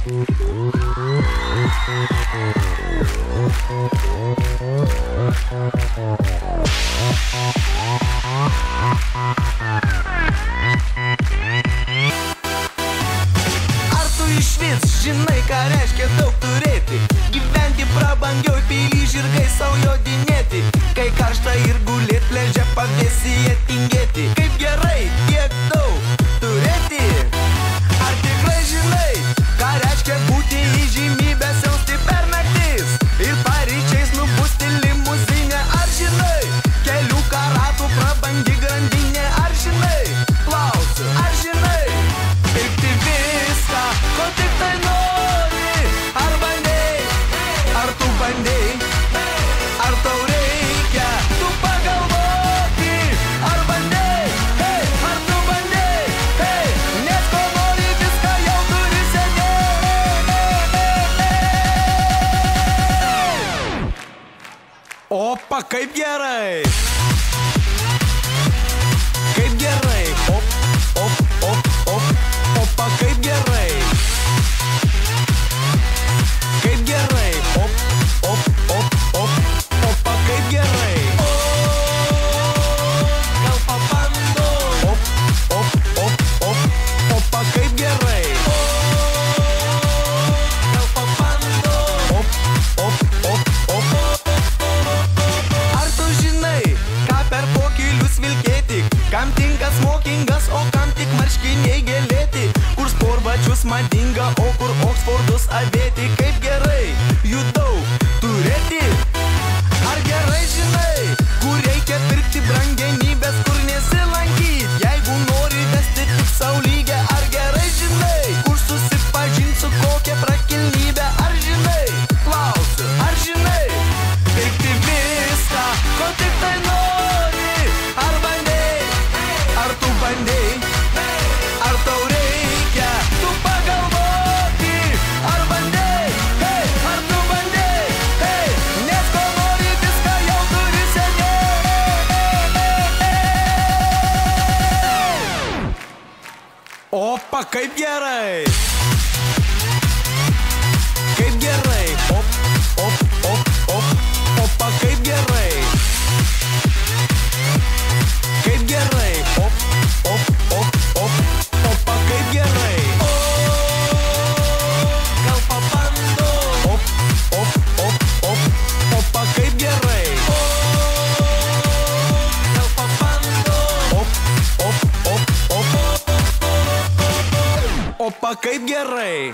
Ar tu išvis žinai, ką reiškia daug turėti? Gyventi prabangioj pily, žirgai sau jodinėti. Kai karšta ir gulėt pležia pavėsyje tingėti. Kaip gerai tiek daug turėti. Ar tikrai žinai, ką reiškia būti įžymybę, siausti per naktis ir paryčiais nubusti limuzinę? Ar žinai, kelių karatų prabangi grandinė? Ar žinai, klausiu, ar žinai, pirkti viską, ko tik tai nori? Ar bandei, ar tu bandei, ar tau reikia, tu pagalvoti? Ar bandei, hei, ar tu bandei, hei, nes ko nori viską jau turi seniai. Opa, kaip gerai! Kaip gerai! Op, op, op, op, opa, kaip gerai! Kaip gerai! Op, op, op, op, opa, kaip gerai! Gal pabando! Op, op, op, op, opa, kaip gerai! Gal pabando! Op, op, op, op. Ar tu žinai, ką per pokylius vilkėti? Kam tinka smokingas, o kam tik marškiniai gėlėti? Kur sportbačius madinga, o kur Oksfordus avėti? Kaip gerai jų daug turėti? Ar gerai žinai, kur reikia pirkti brangenybės, kur nesilankyt, jeigu nori vesti tik sau lygę? Ar gerai žinai, kur susipažint su kokia prakilnybė? Ar žinai, klausiu, ar žinai, pirkti viską, ko tik tai nori? Ar bandei, ar tu bandei, ar tau reikia, tu pagalvoti? Ar bandei, hei, ar tu bandei, hei, nes ko nori viską jau turi seniai. Opa, kaip gerai! Kaip gerai! Op, op, op, op, opa, kaip gerai! Kaip gerai! Op, op, op, op, opa, kaip gerai! Gal pabando! Op, op, op, op, opa, kaip gerai! Gal pabando! Op, op, op, op, opa, kaip gerai!